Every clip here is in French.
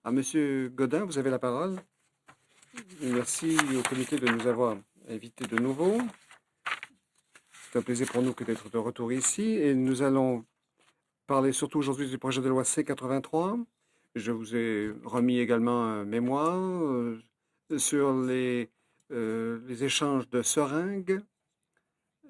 Monsieur Godin, vous avez la parole. Merci au comité de nous avoir invités de nouveau. C'est un plaisir pour nous que d'être de retour ici et nous allons parler surtout aujourd'hui du projet de loi C-83. Je vous ai remis également un mémoire sur les échanges de seringues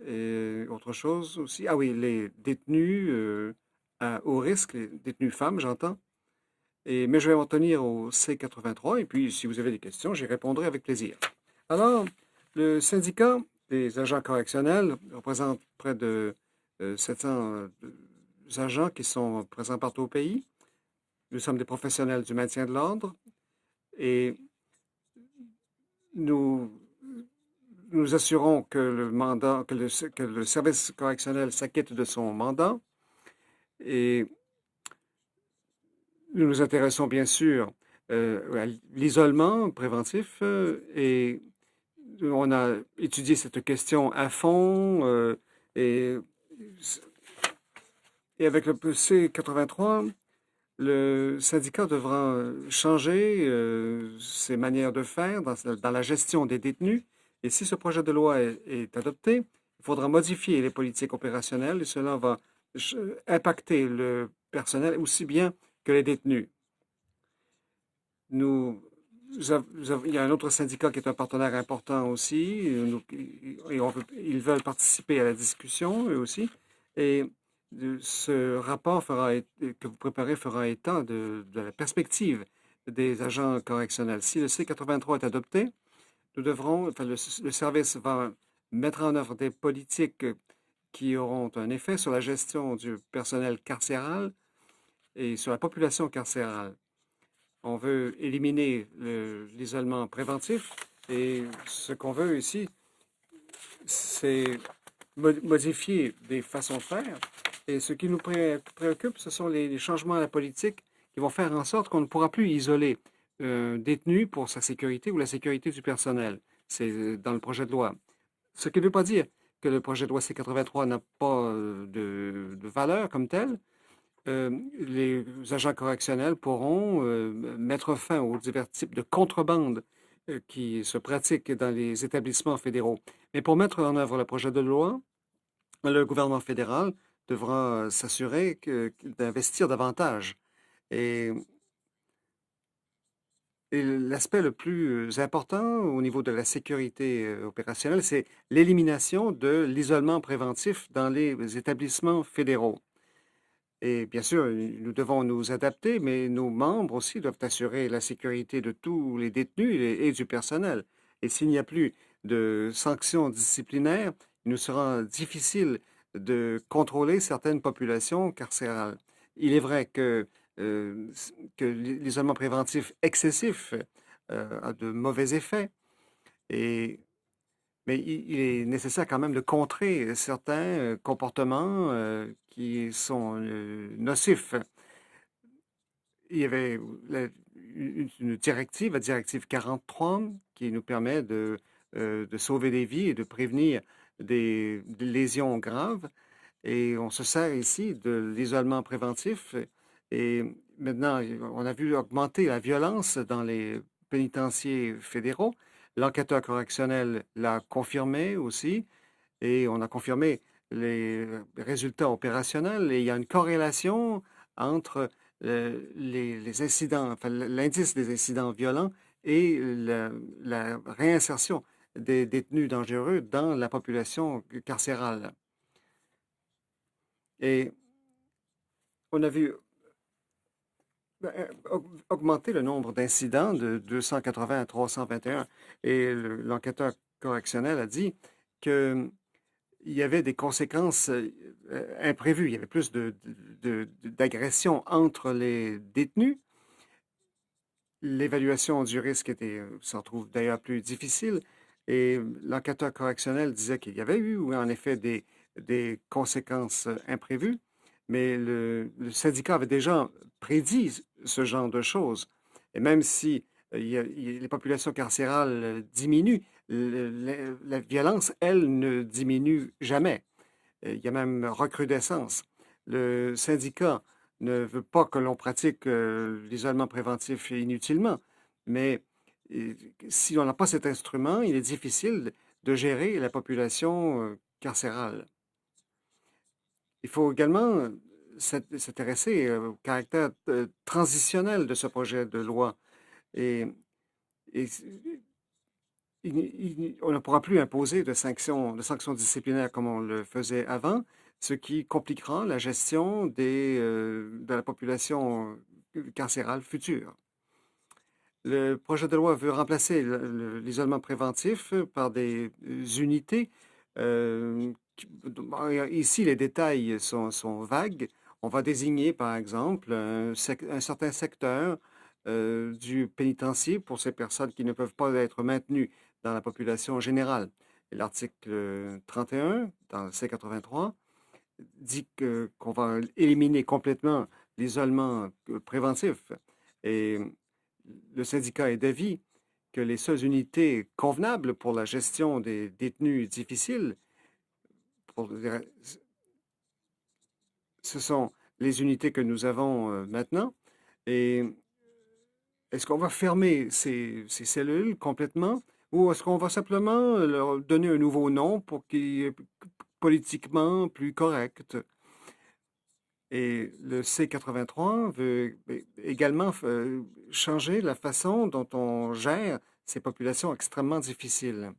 et autre chose aussi. Ah oui, les détenus à haut risque, les détenus femmes, j'entends. Mais je vais m'en tenir au C-83 et puis si vous avez des questions, j'y répondrai avec plaisir. Alors, le syndicat des agents correctionnels représente près de 700 agents qui sont présents partout au pays. Nous sommes des professionnels du maintien de l'ordre et nous nous assurons que le mandat, que le service correctionnel s'acquitte de son mandat et nous nous intéressons bien sûr à l'isolement préventif et on a étudié cette question à fond et, et avec le C-83, le syndicat devra changer ses manières de faire dans la gestion des détenus. Et si ce projet de loi est adopté, il faudra modifier les politiques opérationnelles et cela va impacter le personnel aussi bien que les détenus. Nous, il y a un autre syndicat qui est un partenaire important aussi. Ils veulent participer à la discussion, eux aussi. Et ce rapport que vous préparez fera état de la perspective des agents correctionnels. Si le C-83 est adopté, le service va mettre en œuvre des politiques qui auront un effet sur la gestion du personnel carcéral et sur la population carcérale. On veut éliminer l'isolement préventif et ce qu'on veut ici, c'est modifier des façons de faire. Et ce qui nous préoccupe, ce sont les changements à la politique qui vont faire en sorte qu'on ne pourra plus isoler un détenu pour sa sécurité ou la sécurité du personnel. C'est dans le projet de loi. Ce qui ne veut pas dire que le projet de loi C-83 n'a pas de valeur comme telle. Les agents correctionnels pourront mettre fin aux divers types de contrebande qui se pratiquent dans les établissements fédéraux. Mais pour mettre en œuvre le projet de loi, le gouvernement fédéral devra s'assurer d'investir davantage. Et, et l'aspect le plus important au niveau de la sécurité opérationnelle, c'est l'élimination de l'isolement préventif dans les établissements fédéraux. Et bien sûr, nous devons nous adapter, mais nos membres aussi doivent assurer la sécurité de tous les détenus et du personnel. Et s'il n'y a plus de sanctions disciplinaires, il nous sera difficile de contrôler certaines populations carcérales. Il est vrai que l'isolement préventif excessif a de mauvais effets, et mais il est nécessaire quand même de contrer certains comportements qui sont nocifs. Il y avait une directive, la directive 43, qui nous permet de sauver des vies et de prévenir des lésions graves. Et on se sert ici de l'isolement préventif. Et maintenant, on a vu augmenter la violence dans les pénitenciers fédéraux. L'enquêteur correctionnel l'a confirmé aussi, et on a confirmé les résultats opérationnels. Et il y a une corrélation entre les incidents, enfin, l'indice des incidents violents et la réinsertion des détenus dangereux dans la population carcérale. Et on a vu augmenter le nombre d'incidents de 280 à 321. Et l'enquêteur correctionnel a dit qu'il y avait des conséquences imprévues. Il y avait plus d'agressions entre les détenus. L'évaluation du risque s'en trouve d'ailleurs plus difficile. Et l'enquêteur correctionnel disait qu'il y avait eu en effet des conséquences imprévues, mais le syndicat avait déjà prédit ce genre de choses. Et même si les populations carcérales diminuent, la violence, elle, ne diminue jamais. Il y a même recrudescence. Le syndicat ne veut pas que l'on pratique l'isolement préventif inutilement, mais si on n'a pas cet instrument, il est difficile de gérer la population carcérale. Il faut également s'intéresser au caractère transitionnel de ce projet de loi. Et, et on ne pourra plus imposer de sanctions disciplinaires comme on le faisait avant, ce qui compliquera la gestion de la population carcérale future. Le projet de loi veut remplacer l'isolement préventif par des unités. Ici, les détails sont vagues. On va désigner, par exemple, un certain secteur du pénitencier pour ces personnes qui ne peuvent pas être maintenues dans la population générale. L'article 31, dans le C83, dit qu'on va éliminer complètement l'isolement préventif. Et le syndicat est d'avis que les seules unités convenables pour la gestion des détenus difficiles, ce sont les unités que nous avons maintenant. Et est-ce qu'on va fermer ces cellules complètement ou est-ce qu'on va simplement leur donner un nouveau nom pour qu'il est politiquement plus correct? Et le C83 veut également changer la façon dont on gère ces populations extrêmement difficiles.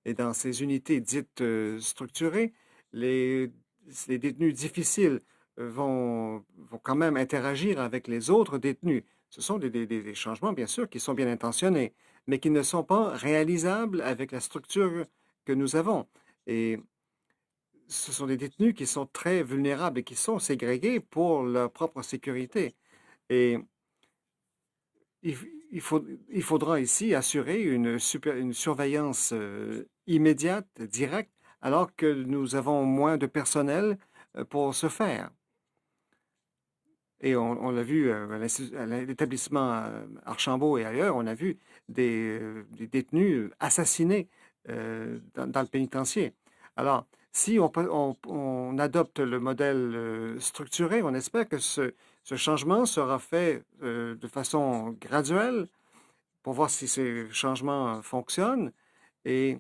Et dans ces unités dites structurées, les, les détenus difficiles vont quand même interagir avec les autres détenus. Ce sont des changements, bien sûr, qui sont bien intentionnés, mais qui ne sont pas réalisables avec la structure que nous avons. Et ce sont des détenus qui sont très vulnérables et qui sont ségrégés pour leur propre sécurité. Et il, il faudra ici assurer une surveillance immédiate, directe, alors que nous avons moins de personnel pour ce faire. Et on l'a vu à l'établissement Archambault et ailleurs, on a vu des détenus assassinés dans le pénitencier. Alors, si on adopte le modèle structuré, on espère que ce changement sera fait de façon graduelle pour voir si ces changements fonctionnent. Et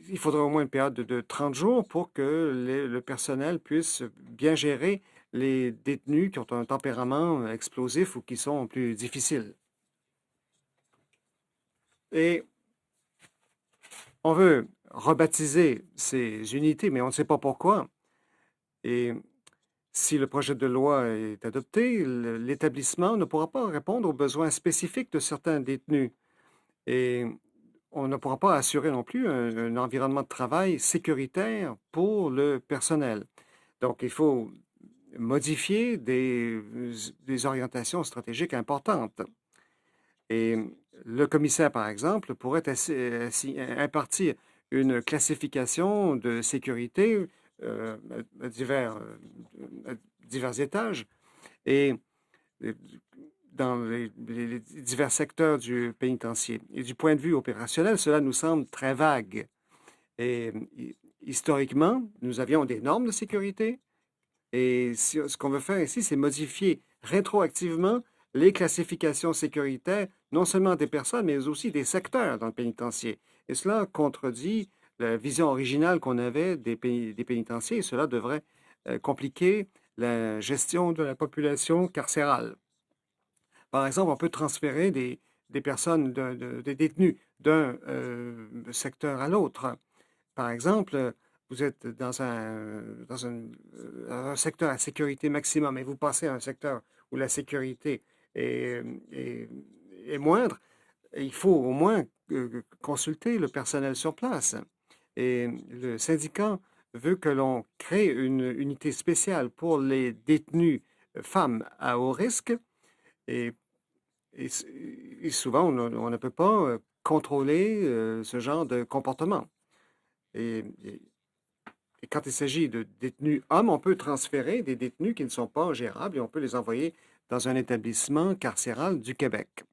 il faudra au moins une période de 30 jours pour que le personnel puisse bien gérer les détenus qui ont un tempérament explosif ou qui sont plus difficiles. Et on veut rebaptiser ces unités, mais on ne sait pas pourquoi. Et si le projet de loi est adopté, l'établissement ne pourra pas répondre aux besoins spécifiques de certains détenus. Et on ne pourra pas assurer non plus un environnement de travail sécuritaire pour le personnel. Donc, il faut modifier des orientations stratégiques importantes. Et le commissaire, par exemple, pourrait impartir une classification de sécurité à divers étages et dans les divers secteurs du pénitencier. Et du point de vue opérationnel, cela nous semble très vague. Et historiquement, nous avions des normes de sécurité. Et ce qu'on veut faire ici, c'est modifier rétroactivement les classifications sécuritaires, non seulement des personnes, mais aussi des secteurs dans le pénitencier. Et cela contredit la vision originale qu'on avait des pénitenciers, et cela devrait compliquer la gestion de la population carcérale. Par exemple, on peut transférer des personnes, des détenus d'un secteur à l'autre. Par exemple, vous êtes dans un secteur à sécurité maximum et vous passez à un secteur où la sécurité est, est- est moindre, il faut au moins consulter le personnel sur place. Et le syndicat veut que l'on crée une unité spéciale pour les détenus femmes à haut risque et et, et souvent, on ne peut pas contrôler ce genre de comportement. Et quand il s'agit de détenus hommes, on peut transférer des détenus qui ne sont pas gérables et on peut les envoyer dans un établissement carcéral du Québec.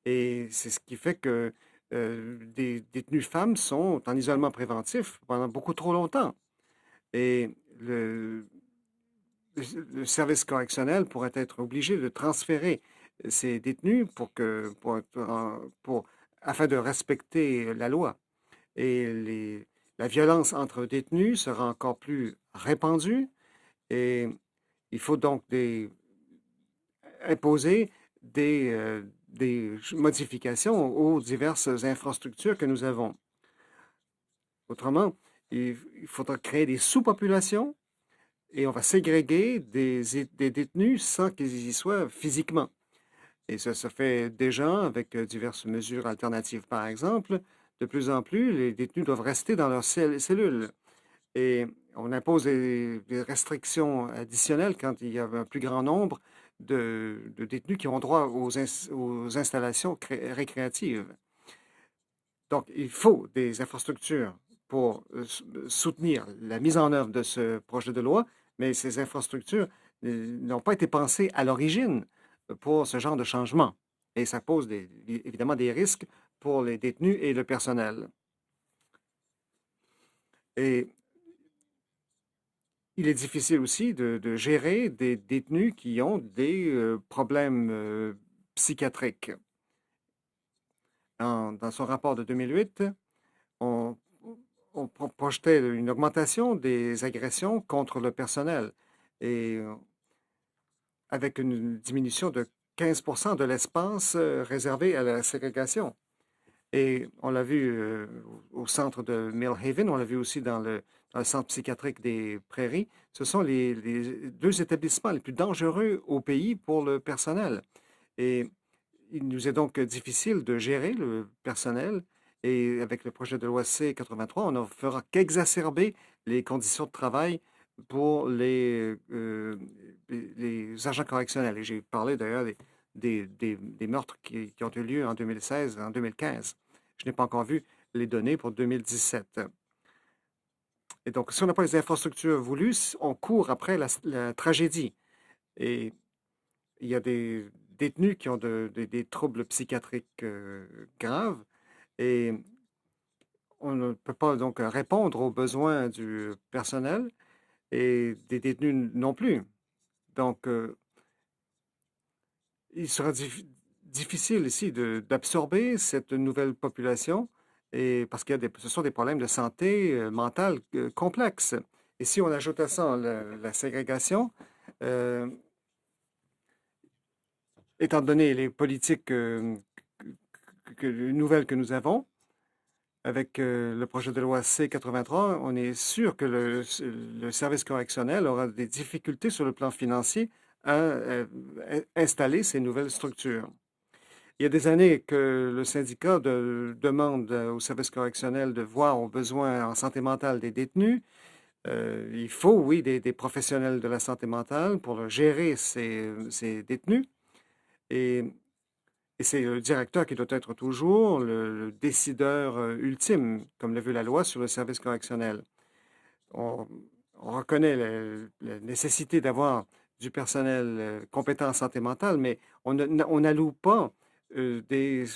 Et c'est ce qui fait que des détenues femmes sont en isolement préventif pendant beaucoup trop longtemps. Et le service correctionnel pourrait être obligé de transférer ces détenus afin de respecter la loi. Et la violence entre détenus sera encore plus répandue et il faut donc imposer des modifications aux diverses infrastructures que nous avons. Autrement, il faudra créer des sous-populations et on va ségréguer des détenus sans qu'ils y soient physiquement. Et ça se fait déjà avec diverses mesures alternatives. Par exemple, de plus en plus, les détenus doivent rester dans leurs cellules. Et on impose des restrictions additionnelles quand il y a un plus grand nombre de détenus qui ont droit aux installations récréatives. Donc, il faut des infrastructures pour soutenir la mise en œuvre de ce projet de loi, mais ces infrastructures n'ont pas été pensées à l'origine pour ce genre de changement. Et ça pose évidemment des risques pour les détenus et le personnel. Et il est difficile aussi de gérer des détenus qui ont des problèmes psychiatriques. Dans son rapport de 2008, on, on projetait une augmentation des agressions contre le personnel et avec une diminution de 15% de l'espace réservé à la ségrégation. Et on l'a vu au centre de Millhaven, on l'a vu aussi dans le centre psychiatrique des Prairies. Ce sont les deux établissements les plus dangereux au pays pour le personnel. Et il nous est donc difficile de gérer le personnel. Et avec le projet de loi C-83, on ne fera qu'exacerber les conditions de travail pour les agents correctionnels. Et j'ai parlé d'ailleurs des meurtres qui ont eu lieu en 2016 et en 2015. Je n'ai pas encore vu les données pour 2017. Et donc, si on n'a pas les infrastructures voulues, on court après la tragédie. Et il y a des détenus qui ont des troubles psychiatriques graves et on ne peut pas donc répondre aux besoins du personnel et des détenus non plus. Donc, il sera difficile ici d'absorber cette nouvelle population et parce que ce sont des problèmes de santé mentale complexes. Et si on ajoute à ça la ségrégation, euh, étant donné les politiques nouvelles que nous avons, avec le projet de loi C-83, on est sûr que le service correctionnel aura des difficultés sur le plan financier à installer ces nouvelles structures. Il y a des années que le syndicat demande au service correctionnel de voir aux besoins en santé mentale des détenus. Il faut, oui, des professionnels de la santé mentale pour gérer ces détenus. Et c'est le directeur qui doit être toujours le décideur ultime, comme le veut la loi sur le service correctionnel. On, on reconnaît la nécessité d'avoir du personnel compétent en santé mentale, mais on n'alloue pas des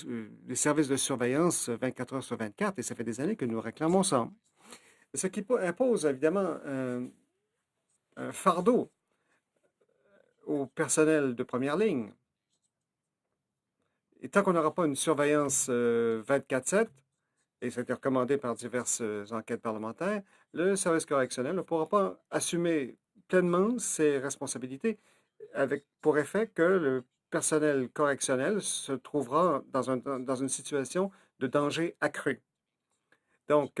services de surveillance 24 heures sur 24, et ça fait des années que nous réclamons ça. Ce qui impose évidemment un fardeau au personnel de première ligne. Et tant qu'on n'aura pas une surveillance 24/7, et ça a été recommandé par diverses enquêtes parlementaires, le service correctionnel ne pourra pas assumer pleinement ses responsabilités avec pour effet que le personnel correctionnel se trouvera dans une situation de danger accru. Donc,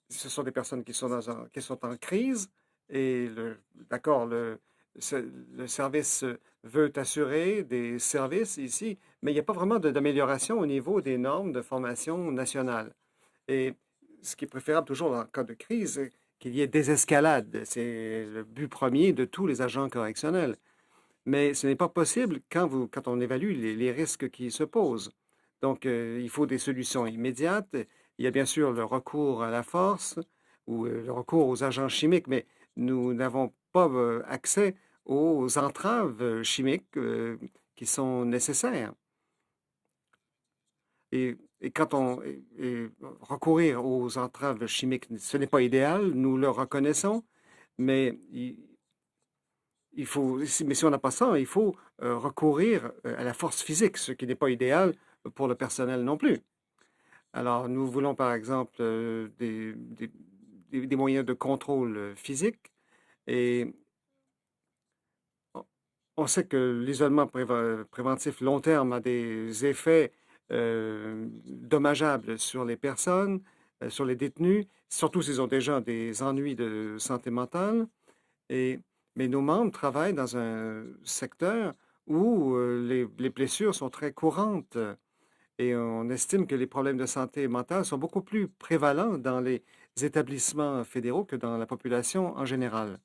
ce sont des personnes qui sont, qui sont en crise et, d'accord, le service veut assurer des services ici, mais il n'y a pas vraiment d'amélioration au niveau des normes de formation nationale. Et ce qui est préférable toujours dans le cas de crise, c'est qu'il y ait désescalade. C'est le but premier de tous les agents correctionnels. Mais ce n'est pas possible quand on évalue les risques qui se posent. Donc, il faut des solutions immédiates. Il y a bien sûr le recours à la force ou le recours aux agents chimiques, mais nous n'avons pas accès aux entraves chimiques qui sont nécessaires. Et quand recourir aux entraves chimiques, ce n'est pas idéal, nous le reconnaissons, Mais mais si on n'a pas ça, il faut recourir à la force physique, ce qui n'est pas idéal pour le personnel non plus. Alors, nous voulons par exemple des moyens de contrôle physique et on sait que l'isolement préventif long terme a des effets dommageables sur les personnes, sur les détenus, surtout s'ils ont déjà des ennuis de santé mentale. Et, mais nos membres travaillent dans un secteur où les blessures sont très courantes et on estime que les problèmes de santé mentale sont beaucoup plus prévalents dans les établissements fédéraux que dans la population en général.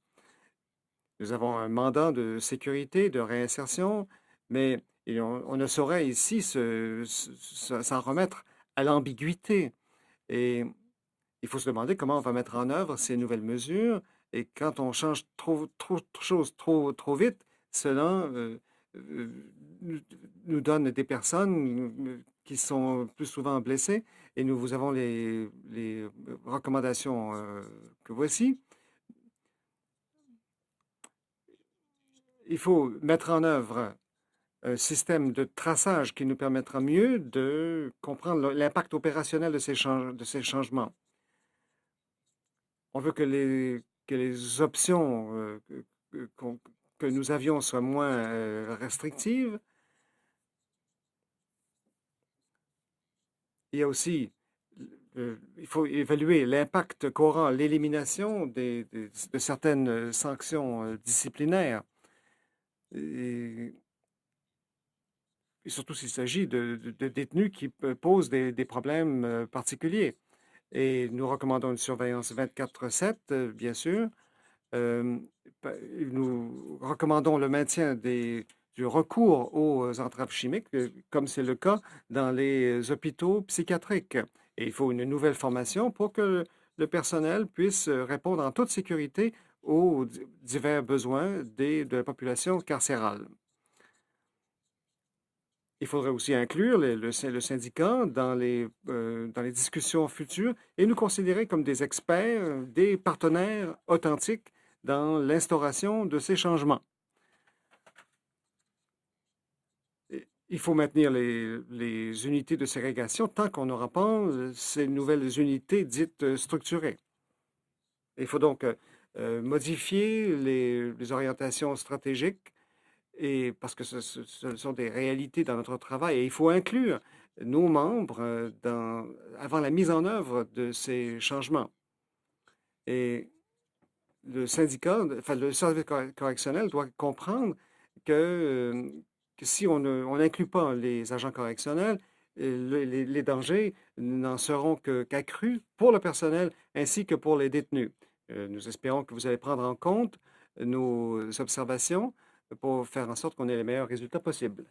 Nous avons un mandat de sécurité, de réinsertion, mais on ne saurait ici s'en remettre à l'ambiguïté. Et il faut se demander comment on va mettre en œuvre ces nouvelles mesures. Et quand on change trop de choses trop vite, cela euh, nous nous donne des personnes qui sont plus souvent blessées. Et nous vous avons les recommandations que voici. Il faut mettre en œuvre un système de traçage qui nous permettra mieux de comprendre l'impact opérationnel de ces changements. On veut que les options que nous avions soient moins restrictives. Il y a aussi, il faut évaluer l'impact qu'aura l'élimination de certaines sanctions disciplinaires. Et, et surtout s'il s'agit de détenus qui posent des problèmes particuliers. Et nous recommandons une surveillance 24/7, bien sûr. Euh, Nous recommandons le maintien du recours aux entraves chimiques, comme c'est le cas dans les hôpitaux psychiatriques. Et il faut une nouvelle formation pour que le personnel puisse répondre en toute sécurité aux divers besoins de la population carcérale. Il faudrait aussi inclure le syndicat dans dans les discussions futures et nous considérer comme des experts, des partenaires authentiques dans l'instauration de ces changements. Il faut maintenir les unités de ségrégation tant qu'on n'aura pas ces nouvelles unités dites structurées. Il faut donc modifier les orientations stratégiques et parce que ce sont des réalités dans notre travail. Et il faut inclure nos membres avant la mise en œuvre de ces changements. Et le syndicat, enfin le service correctionnel doit comprendre que si on n'inclut pas les agents correctionnels, les dangers n'en seront qu'accrus pour le personnel ainsi que pour les détenus. Nous espérons que vous allez prendre en compte nos observations pour faire en sorte qu'on ait les meilleurs résultats possibles.